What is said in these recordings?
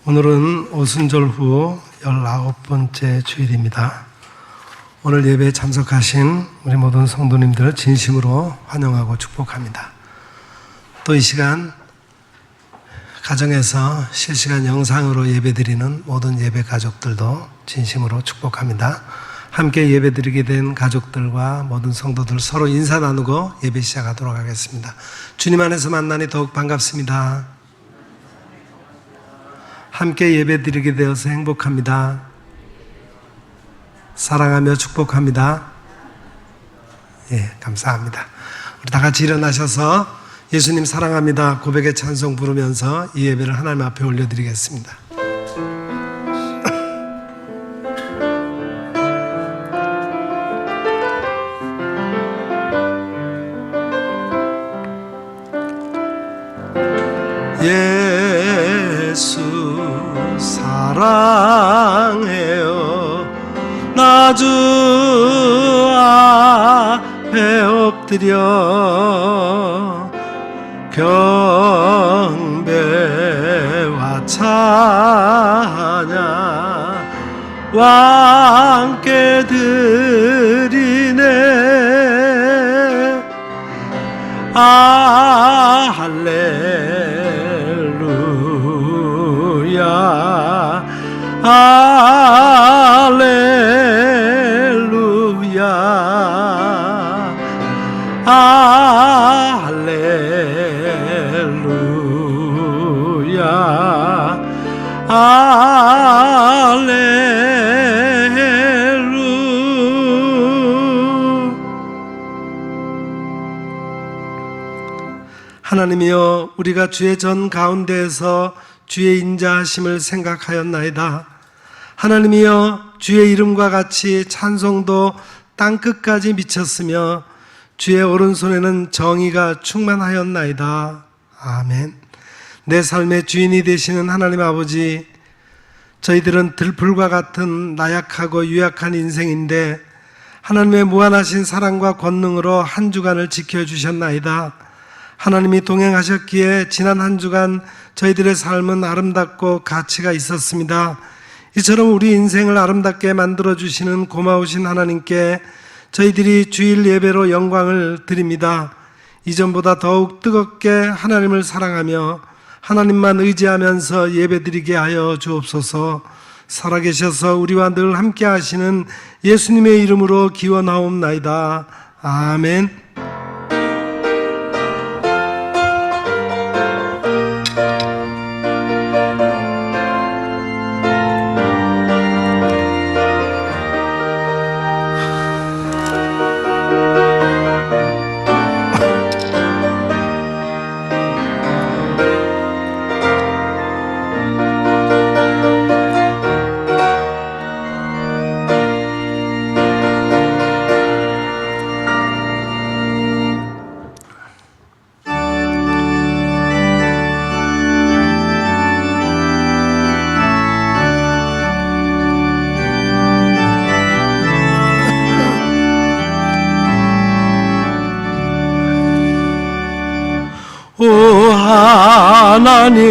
오늘은 오순절 후 19번째 주일입니다. 오늘 예배에 참석하신 우리 모든 성도님들을 진심으로 환영하고 축복합니다. 또 이 시간 가정에서 실시간 영상으로 예배드리는 모든 예배 가족들도 진심으로 축복합니다. 함께 예배드리게 된 가족들과 모든 성도들 서로 인사 나누고 예배 시작하도록 하겠습니다. 주님 안에서 만나니 더욱 반갑습니다. 함께 예배드리게 되어서 행복합니다. 사랑하며 축복합니다. 감사합니다. 우리 다 같이 일어나셔서 예수님 사랑합니다 고백의 찬송 부르면서 이 예배를 하나님 앞에 올려드리겠습니다. 예수 사랑해요. 나 주 앞에 엎드려 경배와 찬양 왕께 드리네. 할렐루야 할렐루야 할렐루야 할렐루야. 하나님이여, 우리가 주의 전 가운데에서 주의 인자하심을 생각하였나이다. 하나님이여, 주의 이름과 같이 찬송도 땅끝까지 미쳤으며 주의 오른손에는 정의가 충만하였나이다. 아멘. 내 삶의 주인이 되시는 하나님 아버지, 저희들은 들풀과 같은 나약하고 유약한 인생인데 하나님의 무한하신 사랑과 권능으로 한 주간을 지켜주셨나이다. 하나님이 동행하셨기에 지난 한 주간 저희들의 삶은 아름답고 가치가 있었습니다. 이처럼 우리 인생을 아름답게 만들어주시는 고마우신 하나님께 저희들이 주일 예배로 영광을 드립니다. 이전보다 더욱 뜨겁게 하나님을 사랑하며 하나님만 의지하면서 예배드리게 하여 주옵소서. 살아계셔서 우리와 늘 함께 하시는 예수님의 이름으로 기원하옵나이다. 아멘. 오 하나님,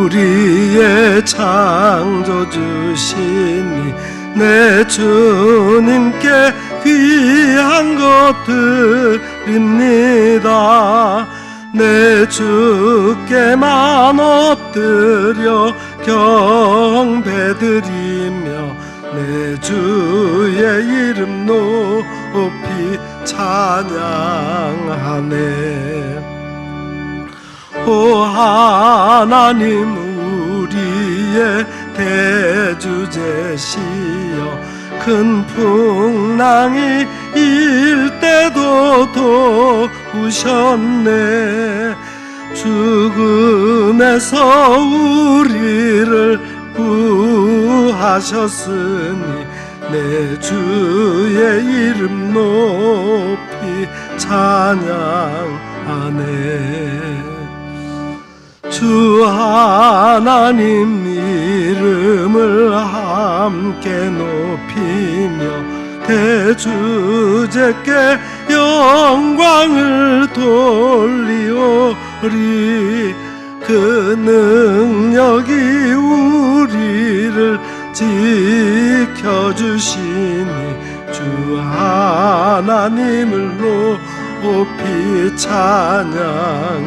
우리의 창조주시니 내 주님께 귀한 것 드립니다. 내 주께만 엎드려 경배드리며 내 주의 이름 높이 찬양하네. 오 하나님, 우리의 대주제시여 큰 풍랑이 일 때도 도우셨네. 죽음에서 우리를 구하셨으니 내 주의 이름 높이 찬양하네. 주 하나님 이름을 함께 높이며 대주제께 영광을 돌리오리. 그 능력이 찬양하네.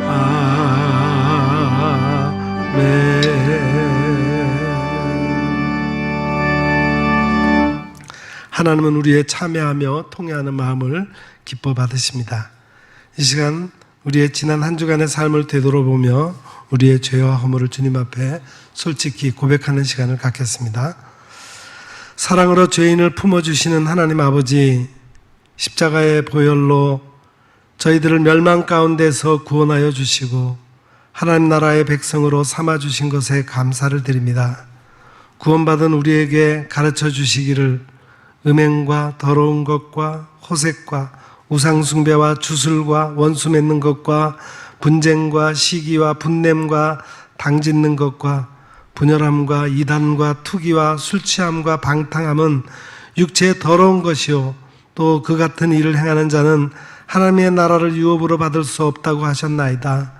아멘. 하나님은 우리의 참여하며 통회하는 마음을 기뻐 받으십니다. 이 시간 우리의 지난 한 주간의 삶을 되돌아보며 우리의 죄와 허물을 주님 앞에 솔직히 고백하는 시간을 갖겠습니다. 사랑으로 죄인을 품어주시는 하나님 아버지, 십자가의 보혈로 저희들을 멸망 가운데서 구원하여 주시고 하나님 나라의 백성으로 삼아주신 것에 감사를 드립니다. 구원받은 우리에게 가르쳐 주시기를 음행과 더러운 것과 호색과 우상숭배와 주술과 원수 맺는 것과 분쟁과 시기와 분냄과 당짓는 것과 분열함과 이단과 투기와 술취함과 방탕함은 육체의 더러운 것이요 또 그 같은 일을 행하는 자는 하나님의 나라를 유업으로 받을 수 없다고 하셨나이다.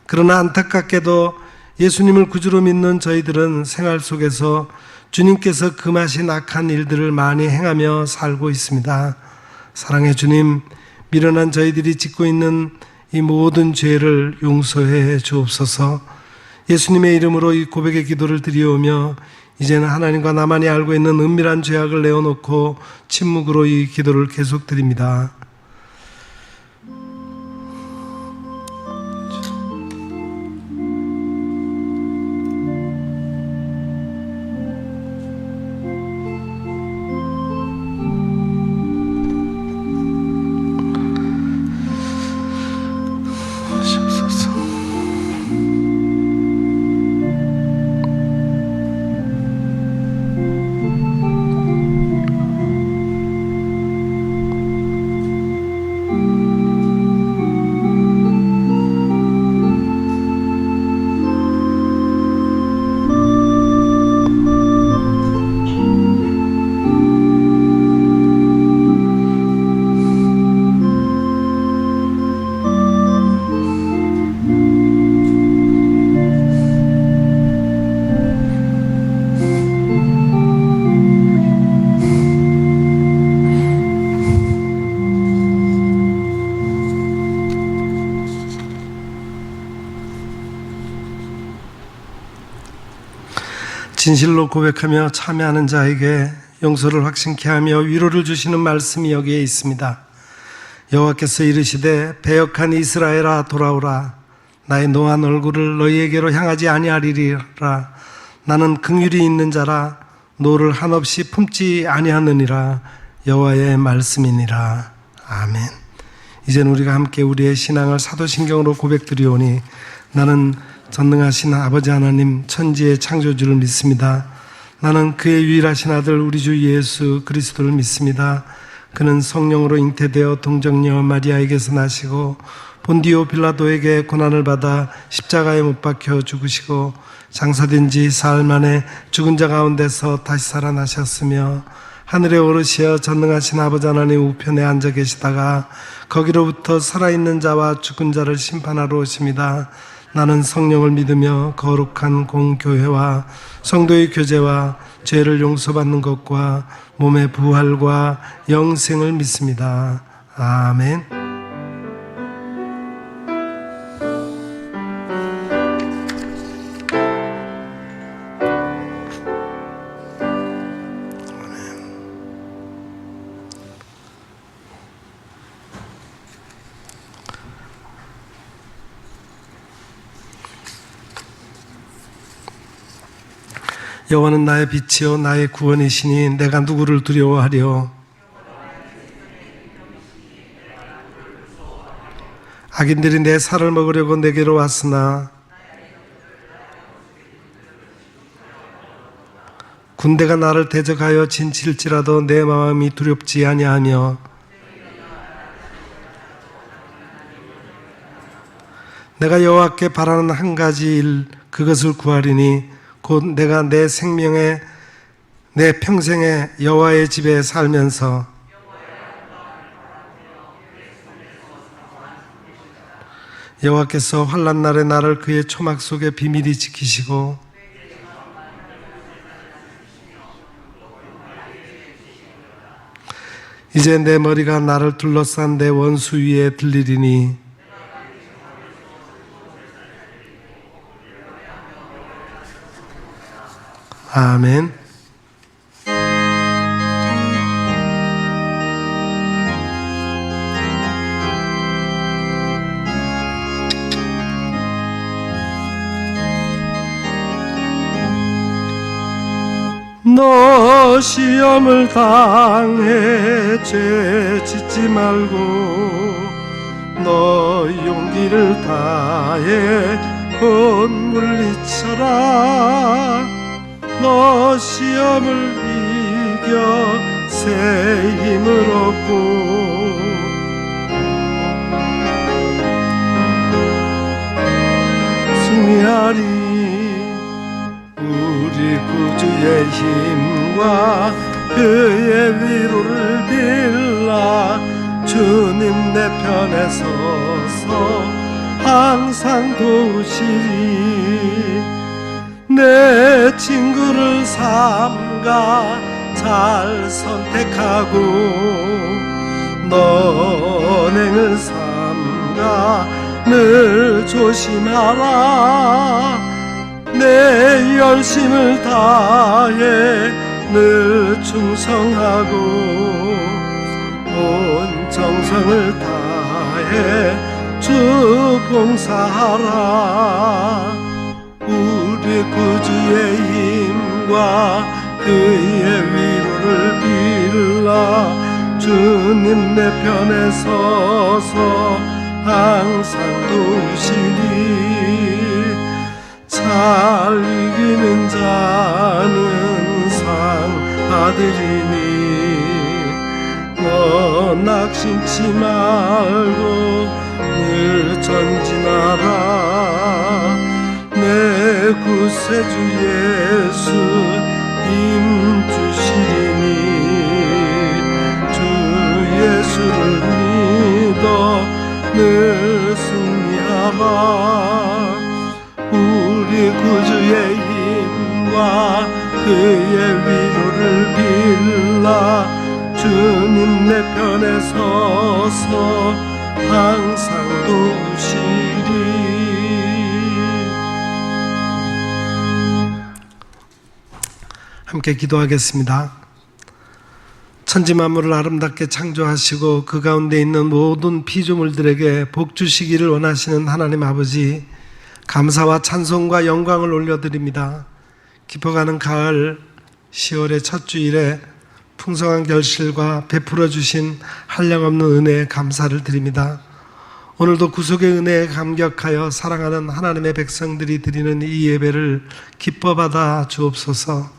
그러나 안타깝게도 예수님을 구주로 믿는 저희들은 생활 속에서 주님께서 금하신 악한 일들을 많이 행하며 살고 있습니다. 사랑의 주님, 미련한 저희들이 짓고 있는 이 모든 죄를 용서해 주옵소서. 예수님의 이름으로 이 고백의 기도를 드리오며 이제는 하나님과 나만이 알고 있는 은밀한 죄악을 내어놓고 침묵으로 이 기도를 계속 드립니다. 진실로 고백하며 참여하는 자에게 용서를 확신케 하며 위로를 주시는 말씀이 여기에 있습니다. 여호와께서 이르시되 배역한 이스라엘아 돌아오라. 나의 노한 얼굴을 너희에게로 향하지 아니하리라. 나는 긍휼이 있는 자라. 노를 한없이 품지 아니하느니라. 여호와의 말씀이니라. 아멘. 이제는 우리가 함께 우리의 신앙을 사도신경으로 고백드리오니 나는 전능하신 아버지 하나님 천지의 창조주를 믿습니다. 나는 그의 유일하신 아들 우리 주 예수 그리스도를 믿습니다. 그는 성령으로 잉태되어 동정녀 마리아에게서 나시고 본디오 빌라도에게 고난을 받아 십자가에 못 박혀 죽으시고 장사된 지 사흘 만에 죽은 자 가운데서 다시 살아나셨으며 하늘에 오르시어 전능하신 아버지 하나님 우편에 앉아 계시다가 거기로부터 살아있는 자와 죽은 자를 심판하러 오십니다. 나는 성령을 믿으며 거룩한 공교회와 성도의 교제와 죄를 용서받는 것과 몸의 부활과 영생을 믿습니다. 아멘. 여호와는 나의 빛이요 나의 구원이시니 내가 누구를 두려워하리요. 악인들이 내 살을 먹으려고 내게로 왔으나 군대가 나를 대적하여 진칠지라도 내 마음이 두렵지 아니하며 내가 여호와께 바라는 한 가지 일 그것을 구하리니 곧 내가 내 생명에 내 평생에 여호와의 집에 살면서 여호와께서 환난 날에 나를 그의 초막 속에 비밀히 지키시고 이제 내 머리가 나를 둘러싼 내 원수 위에 들리리니 아멘. 너 시험을 당해 죄 짓지 말고 너 용기를 다해 곧 물리쳐라. 너 시험을 이겨 새 힘을 얻고 승리하리. 우리 구주의 힘과 그의 위로를 빌라. 주님 내 편에 서서 항상 도우시리. 내 친구를 삼가 잘 선택하고 너행을 삼가 늘 조심하라. 내 열심을 다해 늘 충성하고 온 정성을 다해 주 봉사하라. 우리 구주의 힘과 그의 위로를 빌라. 주님 내 편에 서서 항상 도우시리. 잘 이기는 자는 상 받으리니 너 낙심치 말고 늘 전진하라. 내 구세주 예수 힘 주시리니 주 예수를 믿어 늘 승리하라. 우리 구주의 힘과 그의 위로를 빌라. 주님 내 편에 서서 항상 도우시리. 함께 기도하겠습니다. 천지 만물을 아름답게 창조하시고 그 가운데 있는 모든 피조물들에게 복 주시기를 원하시는 하나님 아버지, 감사와 찬송과 영광을 올려드립니다. 깊어가는 가을 10월의 첫 주일에 풍성한 결실과 베풀어 주신 한량없는 은혜에 감사를 드립니다. 오늘도 구속의 은혜에 감격하여 사랑하는 하나님의 백성들이 드리는 이 예배를 기뻐 받아 주옵소서.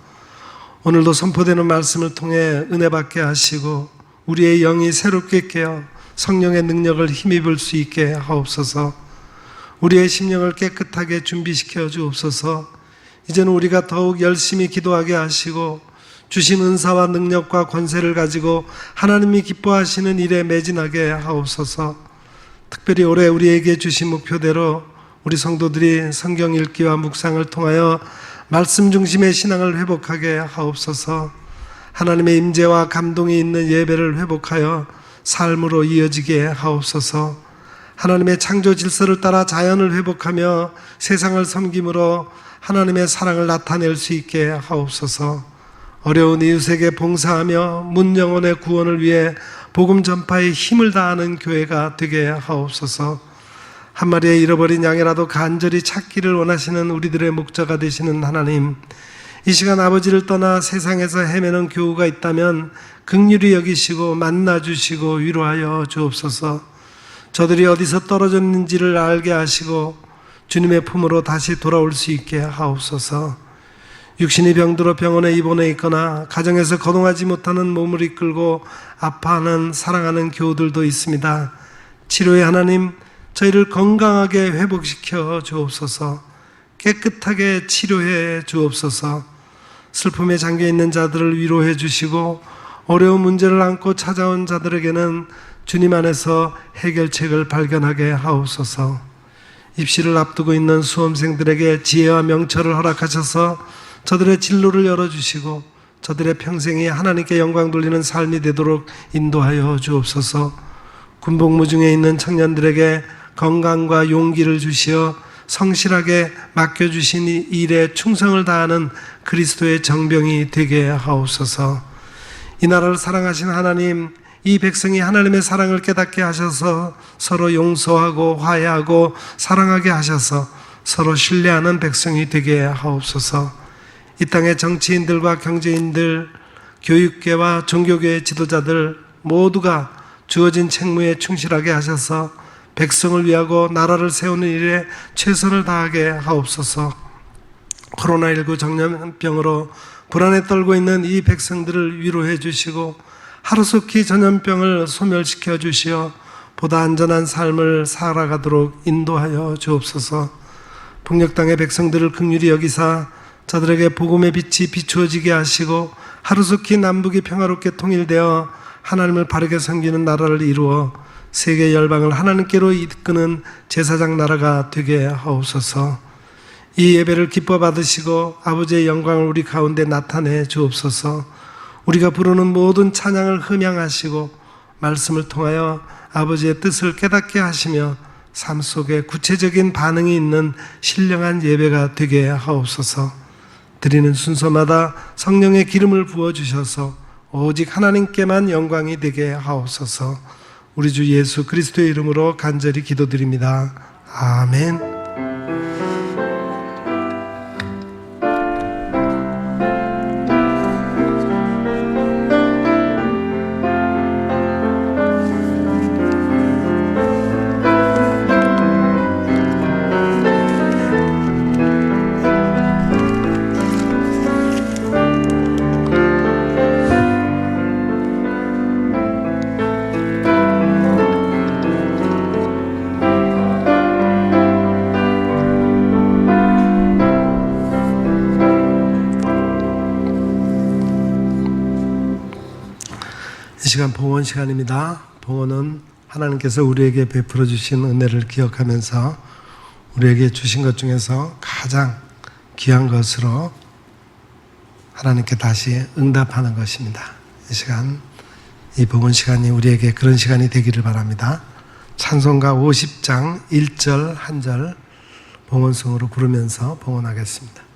오늘도 선포되는 말씀을 통해 은혜 받게 하시고 우리의 영이 새롭게 깨어 성령의 능력을 힘입을 수 있게 하옵소서. 우리의 심령을 깨끗하게 준비시켜 주옵소서. 이제는 우리가 더욱 열심히 기도하게 하시고 주신 은사와 능력과 권세를 가지고 하나님이 기뻐하시는 일에 매진하게 하옵소서. 특별히 올해 우리에게 주신 목표대로 우리 성도들이 성경 읽기와 묵상을 통하여 말씀 중심의 신앙을 회복하게 하옵소서. 하나님의 임재와 감동이 있는 예배를 회복하여 삶으로 이어지게 하옵소서. 하나님의 창조 질서를 따라 자연을 회복하며 세상을 섬김으로 하나님의 사랑을 나타낼 수 있게 하옵소서. 어려운 이웃에게 봉사하며 문 영혼의 구원을 위해 복음 전파에 힘을 다하는 교회가 되게 하옵소서. 한 마리의 잃어버린 양이라도 간절히 찾기를 원하시는 우리들의 목자가 되시는 하나님, 이 시간 아버지를 떠나 세상에서 헤매는 교우가 있다면 긍휼히 여기시고 만나주시고 위로하여 주옵소서. 저들이 어디서 떨어졌는지를 알게 하시고 주님의 품으로 다시 돌아올 수 있게 하옵소서. 육신이 병들어 병원에 입원해 있거나 가정에서 거동하지 못하는 몸을 이끌고 아파하는 사랑하는 교우들도 있습니다. 치료의 하나님, 저희를 건강하게 회복시켜 주옵소서. 깨끗하게 치료해 주옵소서. 슬픔에 잠겨있는 자들을 위로해 주시고 어려운 문제를 안고 찾아온 자들에게는 주님 안에서 해결책을 발견하게 하옵소서. 입시를 앞두고 있는 수험생들에게 지혜와 명철을 허락하셔서 저들의 진로를 열어주시고 저들의 평생이 하나님께 영광 돌리는 삶이 되도록 인도하여 주옵소서. 군복무 중에 있는 청년들에게 건강과 용기를 주시어 성실하게 맡겨주신 이 일에 충성을 다하는 그리스도의 정병이 되게 하옵소서. 이 나라를 사랑하신 하나님, 이 백성이 하나님의 사랑을 깨닫게 하셔서 서로 용서하고 화해하고 사랑하게 하셔서 서로 신뢰하는 백성이 되게 하옵소서. 이 땅의 정치인들과 경제인들, 교육계와 종교계의 지도자들 모두가 주어진 책무에 충실하게 하셔서 백성을 위하고 나라를 세우는 일에 최선을 다하게 하옵소서. 코로나19 전염병으로 불안에 떨고 있는 이 백성들을 위로해 주시고 하루속히 전염병을 소멸시켜 주시어 보다 안전한 삶을 살아가도록 인도하여 주옵소서. 북녘 땅의 백성들을 긍휼히 여기사 저들에게 복음의 빛이 비추어지게 하시고 하루속히 남북이 평화롭게 통일되어 하나님을 바르게 섬기는 나라를 이루어 세계 열방을 하나님께로 이끄는 제사장 나라가 되게 하옵소서. 이 예배를 기뻐 받으시고 아버지의 영광을 우리 가운데 나타내 주옵소서. 우리가 부르는 모든 찬양을 흠양하시고 말씀을 통하여 아버지의 뜻을 깨닫게 하시며 삶 속에 구체적인 반응이 있는 신령한 예배가 되게 하옵소서. 드리는 순서마다 성령의 기름을 부어주셔서 오직 하나님께만 영광이 되게 하옵소서. 우리 주 예수 그리스도의 이름으로 간절히 기도드립니다. 아멘. 이 시간 봉헌 시간입니다. 봉헌은 하나님께서 우리에게 베풀어 주신 은혜를 기억하면서 우리에게 주신 것 중에서 가장 귀한 것으로 하나님께 다시 응답하는 것입니다. 이 시간, 이 봉헌 시간이 우리에게 그런 시간이 되기를 바랍니다. 찬송가 50장 1절 한 절 봉헌송으로 부르면서 봉헌하겠습니다.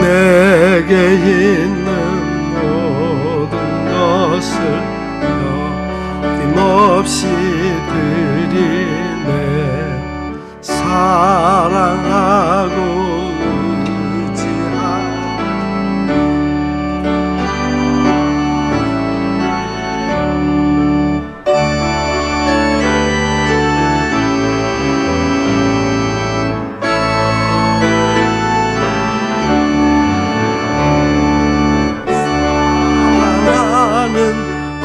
내게 있는 모든 것을 어김없이 드리네. 사랑하고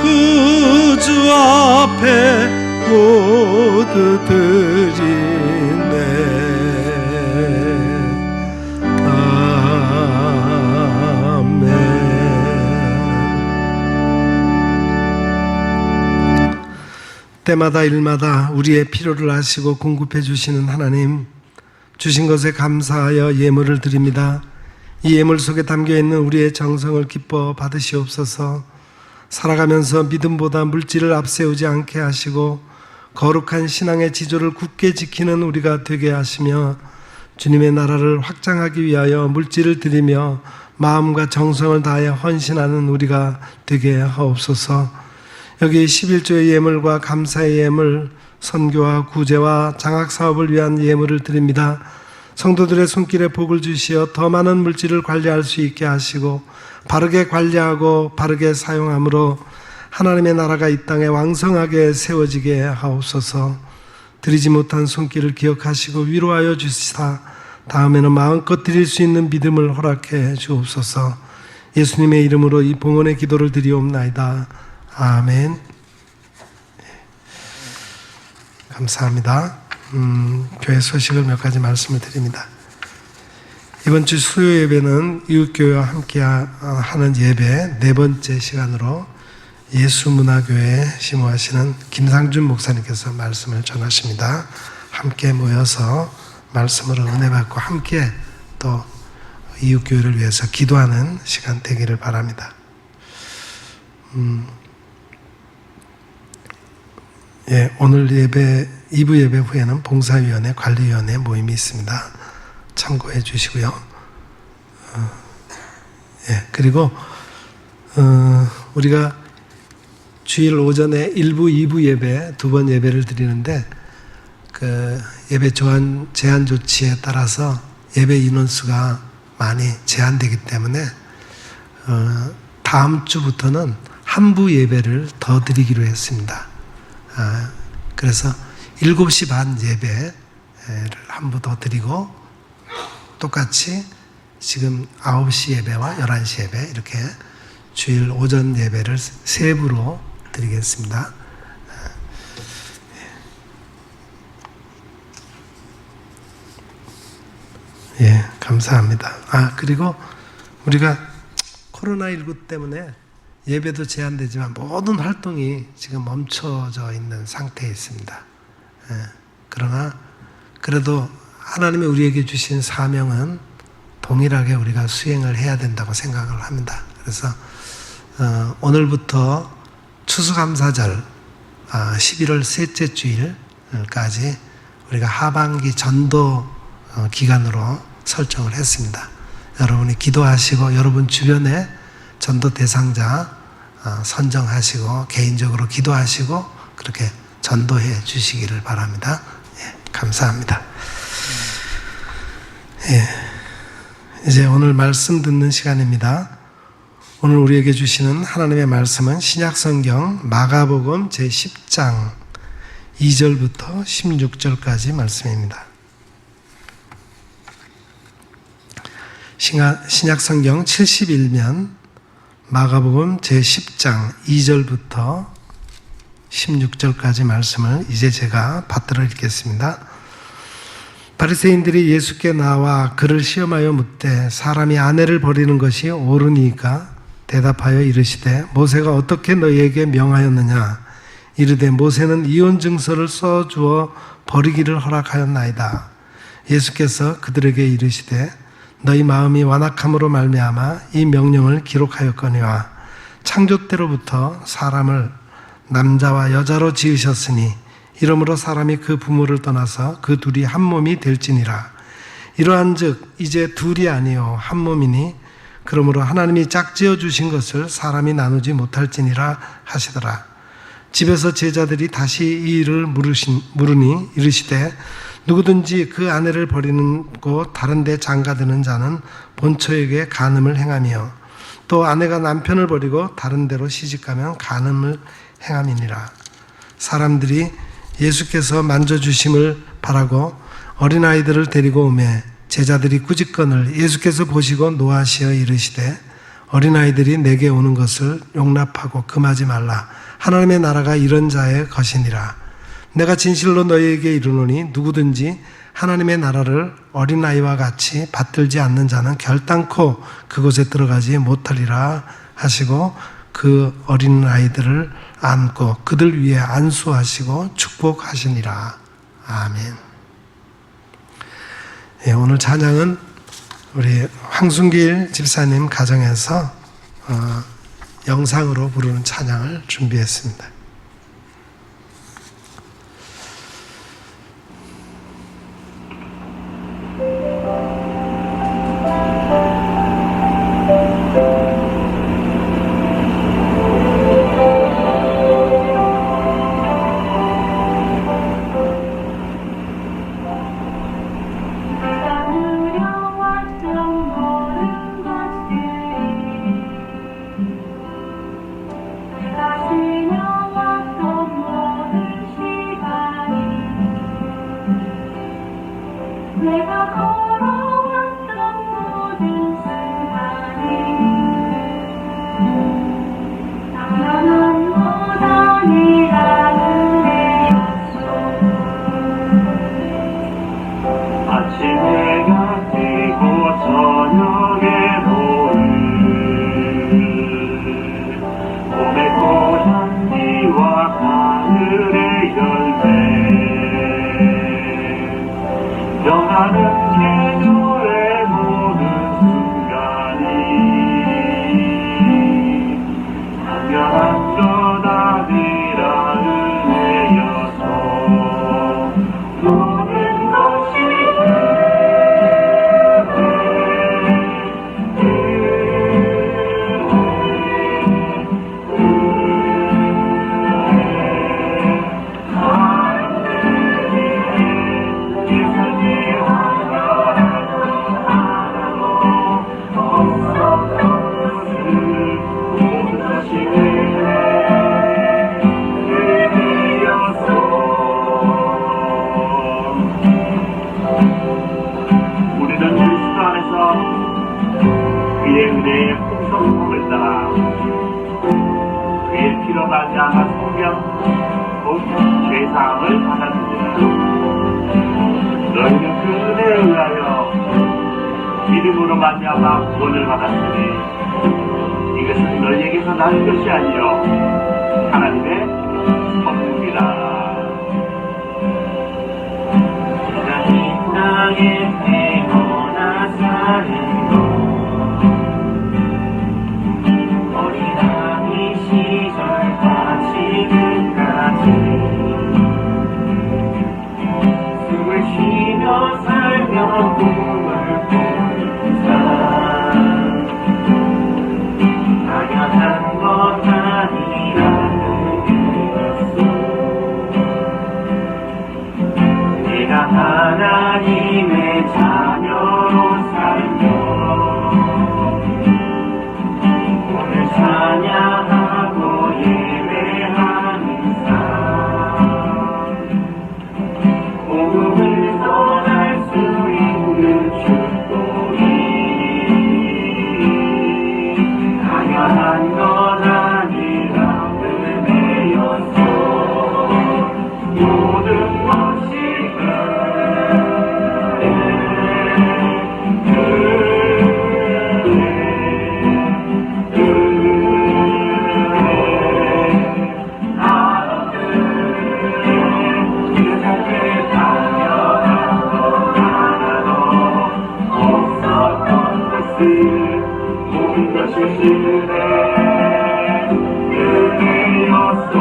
구주 앞에 모두 드리네. 아멘. 때마다 일마다 우리의 필요를 아시고 공급해 주시는 하나님, 주신 것에 감사하여 예물을 드립니다. 이 예물 속에 담겨있는 우리의 정성을 기뻐 받으시옵소서. 살아가면서 믿음보다 물질을 앞세우지 않게 하시고 거룩한 신앙의 지조를 굳게 지키는 우리가 되게 하시며 주님의 나라를 확장하기 위하여 물질을 드리며 마음과 정성을 다하여 헌신하는 우리가 되게 하옵소서. 여기 11조의 예물과 감사의 예물, 선교와 구제와 장학사업을 위한 예물을 드립니다. 성도들의 손길에 복을 주시어 더 많은 물질을 관리할 수 있게 하시고 바르게 관리하고 바르게 사용함으로 하나님의 나라가 이 땅에 왕성하게 세워지게 하옵소서. 드리지 못한 손길을 기억하시고 위로하여 주시사 다음에는 마음껏 드릴 수 있는 믿음을 허락해 주옵소서. 예수님의 이름으로 이 봉헌의 기도를 드리옵나이다. 아멘. 감사합니다. 교회 소식을 몇 가지 말씀을 드립니다. 이번 주 수요 예배는 이웃교회와 함께 하는 예배 네 번째 시간으로 예수문화교회 심호하시는 김상준 목사님께서 말씀을 전하십니다. 함께 모여서 말씀으로 은혜 받고 함께 또 이웃교회를 위해서 기도하는 시간 되기를 바랍니다. 오늘 예배 2부 예배 후에는 봉사위원회 관리위원회 모임이 있습니다. 참고해 주시고요. 그리고 우리가 주일 오전에 1부, 2부 예배 두 번 예배를 드리는데 그 예배 제한 조치에 따라서 예배 인원수가 많이 제한되기 때문에 다음 주부터는 한부 예배를 더 드리기로 했습니다. 그래서 7시 반 예배를 한 부 더 드리고 똑같이 지금 9시 예배와 11시 예배 이렇게 주일 오전 예배를 세 부로 드리겠습니다. 감사합니다. 그리고 우리가 코로나19 때문에 예배도 제한되지만 모든 활동이 지금 멈춰져 있는 상태에 있습니다. 그러나 그래도 하나님이 우리에게 주신 사명은 동일하게 우리가 수행을 해야 된다고 생각을 합니다. 그래서 오늘부터 추수감사절 11월 셋째 주일까지 우리가 하반기 전도 기간으로 설정을 했습니다. 여러분이 기도하시고 여러분 주변에 전도 대상자 선정하시고 개인적으로 기도하시고 그렇게 전도해 주시기를 바랍니다. 감사합니다. 이제 오늘 말씀 듣는 시간입니다. 오늘 우리에게 주시는 하나님의 말씀은 신약성경 마가복음 제10장 2절부터 16절까지 말씀입니다. 신약성경 71면 마가복음 제10장 2절부터 16절까지 말씀을 이제 제가 받들어 읽겠습니다. 바리새인들이 예수께 나와 그를 시험하여 묻되 사람이 아내를 버리는 것이 옳으니까 대답하여 이르시되 모세가 어떻게 너희에게 명하였느냐 이르되 모세는 이혼 증서를 써주어 버리기를 허락하였나이다. 예수께서 그들에게 이르시되 너희 마음이 완악함으로 말미암아 이 명령을 기록하였거니와 창조 때로부터 사람을 남자와 여자로 지으셨으니 이러므로 사람이 그 부모를 떠나서 그 둘이 한 몸이 될지니라. 이러한즉 이제 둘이 아니요 한 몸이니 그러므로 하나님이 짝지어 주신 것을 사람이 나누지 못할지니라 하시더라. 집에서 제자들이 다시 이 일을 물으니 이르시되 누구든지 그 아내를 버리고 다른 데 장가드는 자는 본처에게 간음을 행하며 또 아내가 남편을 버리고 다른 데로 시집가면 간음을 행함이니라. 사람들이 예수께서 만져주심을 바라고 어린아이들을 데리고 오매 제자들이 꾸짖건을 예수께서 보시고 노하시어 이르시되 어린아이들이 내게 오는 것을 용납하고 금하지 말라. 하나님의 나라가 이런 자의 것이니라. 내가 진실로 너희에게 이르노니 누구든지 하나님의 나라를 어린아이와 같이 받들지 않는 자는 결단코 그곳에 들어가지 못하리라 하시고 그 어린아이들을 안고 그들 위에 안수하시고 축복하시니라. 아멘. 오늘 찬양은 우리 황순길 집사님 가정에서 영상으로 부르는 찬양을 준비했습니다. 몸에 변하는 계절의 모든 순간이 당연한 것 아니라 은혜여서 모든 것이 우리는 그리스도 안에서 그의 은혜의 풍성함을 따라 그의 피로 말미암아 성령 곧 죄사함을 받았느니라. 너희는 그 은혜에 의하여 믿음으로 말미암아 구원을 받았으니 이것은 너희에게서 난 것이 아니요 하나님의 선물이라. 이 땅에 태어나 사는 것 어린아이 시절과 지금까지 숨을 쉬며 살며 꿈을 꾸는 삶 당연한 것 아니라는 의미였어. 내가 하나님의 자녀로 살며 오늘 찬양하고 예배하는 삶 복음을 전할 수 있는 축복이 당연한 것 아니라 은혜였어. 모든 것이 모든 것이 은혜였어.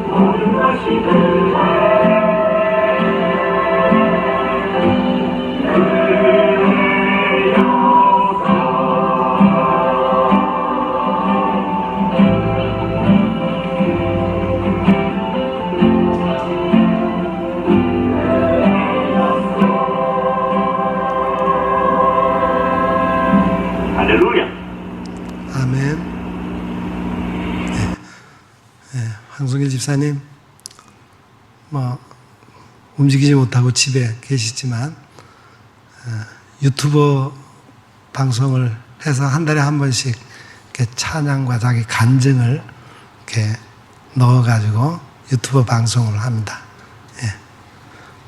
모든 것이 할렐루야. 아멘. 황승일 집사님, 움직이지 못하고 집에 계시지만, 유튜브 방송을 해서 한 달에 한 번씩 이렇게 찬양과 자기 간증을 이렇게 넣어가지고 유튜브 방송을 합니다.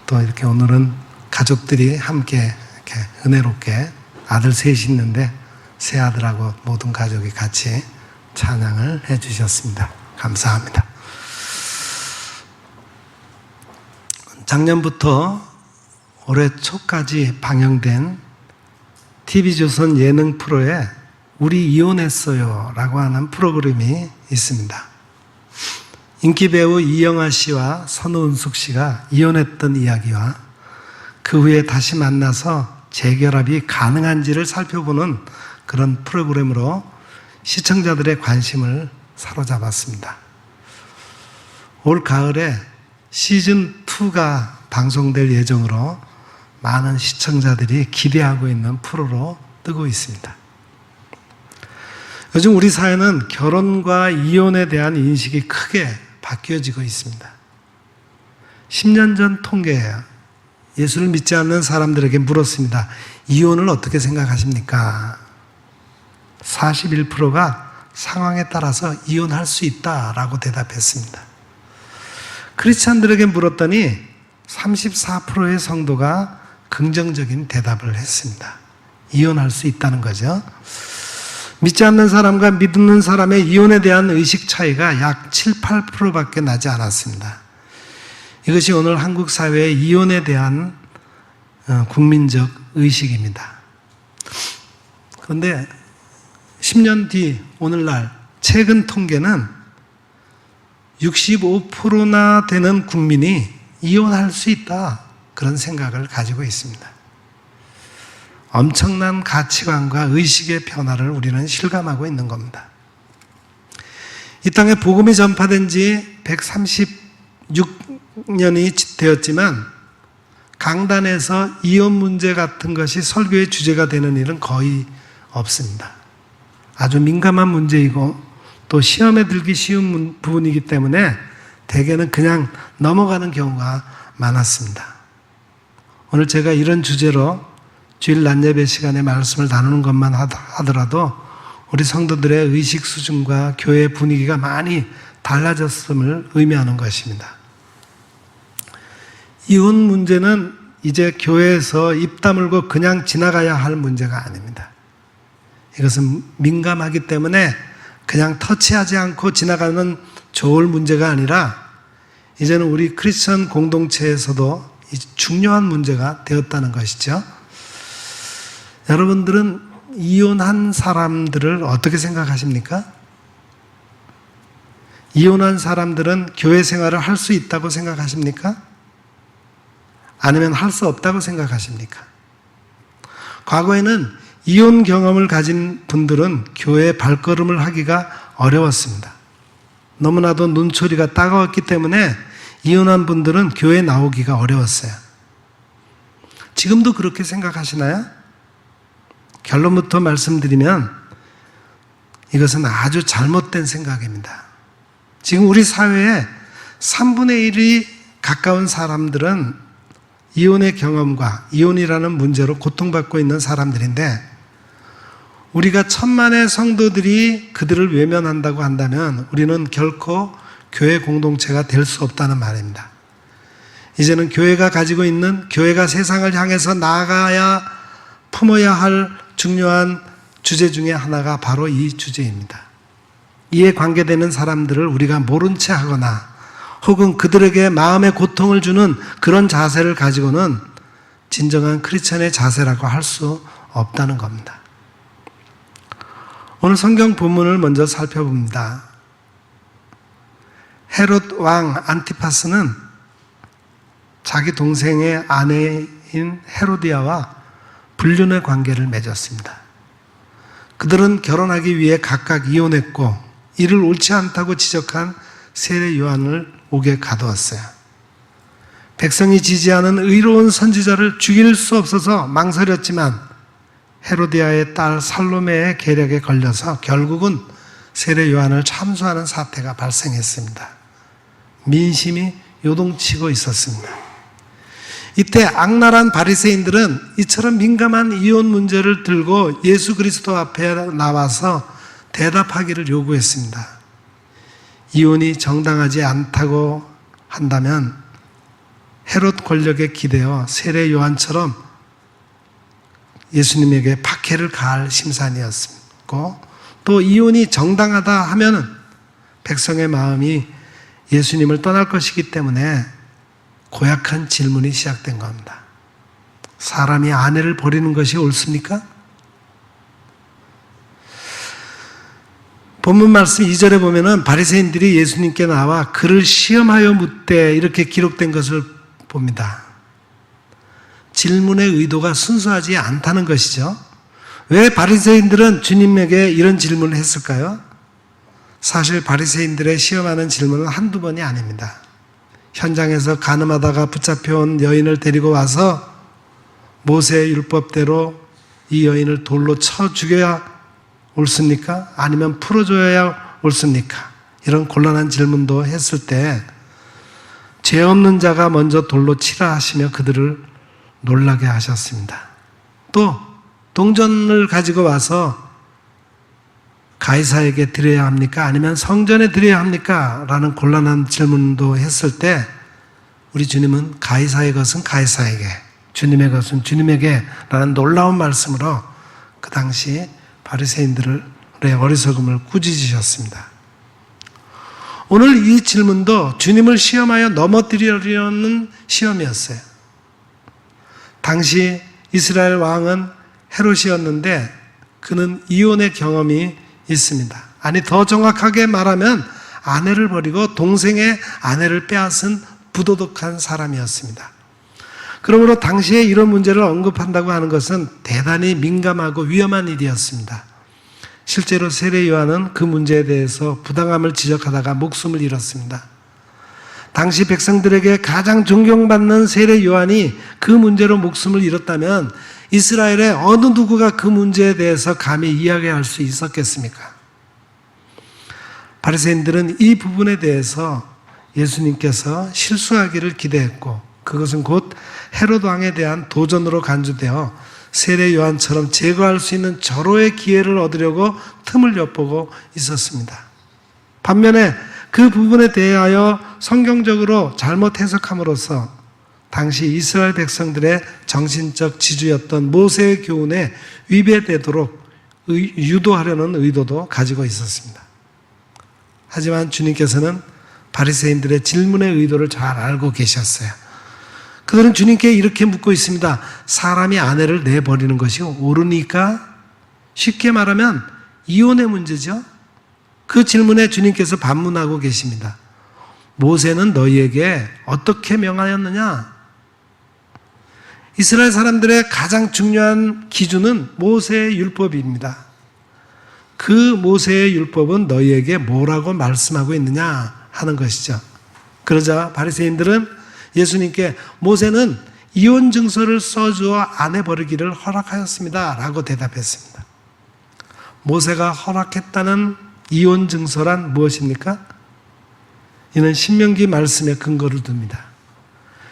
또 이렇게 오늘은 가족들이 함께 이렇게 은혜롭게 아들 셋이 있는데 세 아들하고 모든 가족이 같이 찬양을 해 주셨습니다. 감사합니다. 작년부터 올해 초까지 방영된 TV조선 예능 프로에 우리 이혼했어요 라고 하는 프로그램이 있습니다. 인기 배우 이영아 씨와 선우은숙 씨가 이혼했던 이야기와 그 후에 다시 만나서 재결합이 가능한지를 살펴보는 그런 프로그램으로 시청자들의 관심을 사로잡았습니다. 올 가을에 시즌2가 방송될 예정으로 많은 시청자들이 기대하고 있는 프로로 뜨고 있습니다. 요즘 우리 사회는 결혼과 이혼에 대한 인식이 크게 바뀌어지고 있습니다. 10년 전 통계예요. 예수를 믿지 않는 사람들에게 물었습니다. 이혼을 어떻게 생각하십니까? 41%가 상황에 따라서 이혼할 수 있다라고 대답했습니다. 크리스찬들에게 물었더니 34%의 성도가 긍정적인 대답을 했습니다. 이혼할 수 있다는 거죠. 믿지 않는 사람과 믿는 사람의 이혼에 대한 의식 차이가 약 7, 8%밖에 나지 않았습니다. 이것이 오늘 한국 사회의 이혼에 대한 국민적 의식입니다. 그런데 10년 뒤 오늘날 최근 통계는 65%나 되는 국민이 이혼할 수 있다, 그런 생각을 가지고 있습니다. 엄청난 가치관과 의식의 변화를 우리는 실감하고 있는 겁니다. 이 땅에 복음이 전파된 지 136년이 되었지만 강단에서 이혼 문제 같은 것이 설교의 주제가 되는 일은 거의 없습니다. 아주 민감한 문제이고 또 시험에 들기 쉬운 부분이기 때문에 대개는 그냥 넘어가는 경우가 많았습니다. 오늘 제가 이런 주제로 주일 낮 예배 시간에 말씀을 나누는 것만 하더라도 우리 성도들의 의식 수준과 교회 분위기가 많이 달라졌음을 의미하는 것입니다. 이혼 문제는 이제 교회에서 입 다물고 그냥 지나가야 할 문제가 아닙니다. 이것은 민감하기 때문에 그냥 터치하지 않고 지나가는 좋을 문제가 아니라 이제는 우리 크리스천 공동체에서도 중요한 문제가 되었다는 것이죠. 여러분들은 이혼한 사람들을 어떻게 생각하십니까? 이혼한 사람들은 교회 생활을 할 수 있다고 생각하십니까? 아니면 할 수 없다고 생각하십니까? 과거에는 이혼 경험을 가진 분들은 교회에 발걸음을 하기가 어려웠습니다. 너무나도 눈초리가 따가웠기 때문에 이혼한 분들은 교회에 나오기가 어려웠어요. 지금도 그렇게 생각하시나요? 결론부터 말씀드리면 이것은 아주 잘못된 생각입니다. 지금 우리 사회에 3분의 1이 가까운 사람들은 이혼의 경험과 이혼이라는 문제로 고통받고 있는 사람들인데 우리가 천만의 성도들이 그들을 외면한다고 한다면 우리는 결코 교회 공동체가 될 수 없다는 말입니다. 이제는 교회가 가지고 있는, 교회가 세상을 향해서 나아가야 품어야 할 중요한 주제 중에 하나가 바로 이 주제입니다. 이에 관계되는 사람들을 우리가 모른 채 하거나 혹은 그들에게 마음의 고통을 주는 그런 자세를 가지고는 진정한 크리스천의 자세라고 할 수 없다는 겁니다. 오늘 성경 본문을 먼저 살펴봅니다. 헤롯 왕 안티파스는 자기 동생의 아내인 헤로디아와 불륜의 관계를 맺었습니다. 그들은 결혼하기 위해 각각 이혼했고 이를 옳지 않다고 지적한 세례 요한을 옥에 가두었어요. 백성이 지지하는 의로운 선지자를 죽일 수 없어서 망설였지만 헤로디아의 딸 살로메의 계략에 걸려서 결국은 세례 요한을 참수하는 사태가 발생했습니다. 민심이 요동치고 있었습니다. 이때 악랄한 바리새인들은 이처럼 민감한 이혼 문제를 들고 예수 그리스도 앞에 나와서 대답하기를 요구했습니다. 이혼이 정당하지 않다고 한다면 헤롯 권력에 기대어 세례 요한처럼 예수님에게 박해를 가할 심산이었고 또 이혼이 정당하다 하면 백성의 마음이 예수님을 떠날 것이기 때문에 고약한 질문이 시작된 겁니다. 사람이 아내를 버리는 것이 옳습니까? 본문 말씀 2절에 보면은 바리새인들이 예수님께 나와 그를 시험하여 묻되 이렇게 기록된 것을 봅니다. 질문의 의도가 순수하지 않다는 것이죠. 왜 바리새인들은 주님에게 이런 질문을 했을까요? 사실 바리새인들의 시험하는 질문은 한두 번이 아닙니다. 현장에서 간음하다가 붙잡혀온 여인을 데리고 와서 모세의 율법대로 이 여인을 돌로 쳐 죽여야 옳습니까? 아니면 풀어줘야 옳습니까? 이런 곤란한 질문도 했을 때 죄 없는 자가 먼저 돌로 치라 하시며 그들을 놀라게 하셨습니다. 또 동전을 가지고 와서 가이사에게 드려야 합니까? 아니면 성전에 드려야 합니까? 라는 곤란한 질문도 했을 때 우리 주님은 가이사의 것은 가이사에게, 주님의 것은 주님에게 라는 놀라운 말씀으로 그 당시 바리새인들의 어리석음을 꾸짖으셨습니다. 오늘 이 질문도 주님을 시험하여 넘어뜨리려는 시험이었어요. 당시 이스라엘 왕은 헤롯이었는데 그는 이혼의 경험이 있습니다. 아니 더 정확하게 말하면 아내를 버리고 동생의 아내를 빼앗은 부도덕한 사람이었습니다. 그러므로 당시에 이런 문제를 언급한다고 하는 것은 대단히 민감하고 위험한 일이었습니다. 실제로 세례 요한은 그 문제에 대해서 부당함을 지적하다가 목숨을 잃었습니다. 당시 백성들에게 가장 존경받는 세례 요한이 그 문제로 목숨을 잃었다면 이스라엘의 어느 누구가 그 문제에 대해서 감히 이야기할 수 있었겠습니까? 바리새인들은 이 부분에 대해서 예수님께서 실수하기를 기대했고 그것은 곧 헤롯 왕에 대한 도전으로 간주되어 세례 요한처럼 제거할 수 있는 절호의 기회를 얻으려고 틈을 엿보고 있었습니다. 반면에 그 부분에 대하여 성경적으로 잘못 해석함으로써 당시 이스라엘 백성들의 정신적 지주였던 모세의 교훈에 위배되도록 유도하려는 의도도 가지고 있었습니다. 하지만 주님께서는 바리새인들의 질문의 의도를 잘 알고 계셨어요. 그들은 주님께 이렇게 묻고 있습니다. 사람이 아내를 내버리는 것이 옳으니까? 쉽게 말하면 이혼의 문제죠. 그 질문에 주님께서 반문하고 계십니다. 모세는 너희에게 어떻게 명하였느냐? 이스라엘 사람들의 가장 중요한 기준은 모세의 율법입니다. 그 모세의 율법은 너희에게 뭐라고 말씀하고 있느냐 하는 것이죠. 그러자 바리새인들은 예수님께 모세는 이혼 증서를 써주어 아내 버리기를 허락하였습니다 라고 대답했습니다. 모세가 허락했다는 이혼 증서란 무엇입니까? 이는 신명기 말씀에 근거를 둡니다.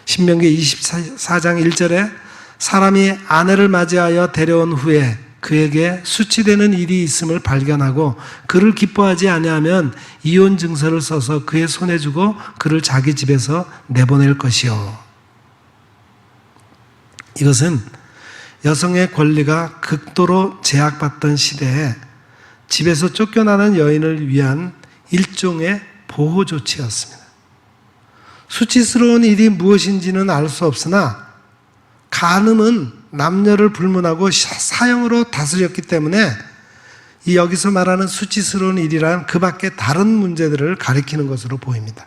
신명기 24장 1절에 사람이 아내를 맞이하여 데려온 후에 그에게 수치되는 일이 있음을 발견하고 그를 기뻐하지 아니하면 이혼 증서를 써서 그의 손에 주고 그를 자기 집에서 내보낼 것이요. 이것은 여성의 권리가 극도로 제약받던 시대에 집에서 쫓겨나는 여인을 위한 일종의 보호 조치였습니다. 수치스러운 일이 무엇인지는 알 수 없으나 간음은 남녀를 불문하고 사형으로 다스렸기 때문에 이 여기서 말하는 수치스러운 일이란 그 밖에 다른 문제들을 가리키는 것으로 보입니다.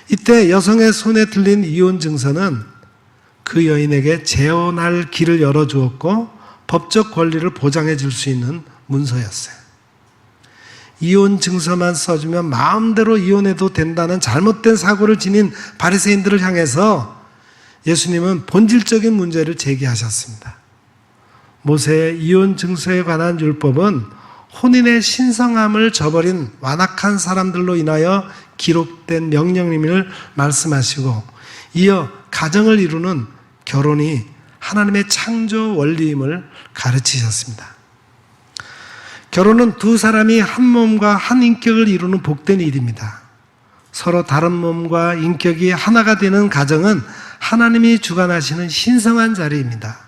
이때 여성의 손에 들린 이혼 증서는 그 여인에게 재혼할 길을 열어주었고 법적 권리를 보장해 줄 수 있는 문서였어요. 이혼 증서만 써주면 마음대로 이혼해도 된다는 잘못된 사고를 지닌 바리새인들을 향해서 예수님은 본질적인 문제를 제기하셨습니다. 모세의 이혼 증서에 관한 율법은 혼인의 신성함을 저버린 완악한 사람들로 인하여 기록된 명령임을 말씀하시고 이어 가정을 이루는 결혼이 하나님의 창조 원리임을 가르치셨습니다. 결혼은 두 사람이 한 몸과 한 인격을 이루는 복된 일입니다. 서로 다른 몸과 인격이 하나가 되는 가정은 하나님이 주관하시는 신성한 자리입니다.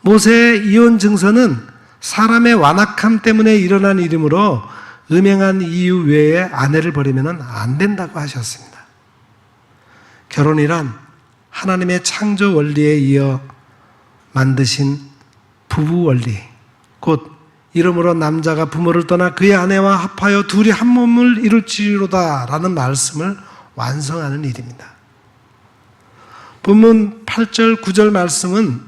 모세의 이혼 증서는 사람의 완악함 때문에 일어난 일이므로 음행한 이유 외에 아내를 버리면 안 된다고 하셨습니다. 결혼이란 하나님의 창조 원리에 이어 만드신 부부 원리, 곧 이러므로 남자가 부모를 떠나 그의 아내와 합하여 둘이 한 몸을 이룰지로다 라는 말씀을 완성하는 일입니다. 본문 8절 9절 말씀은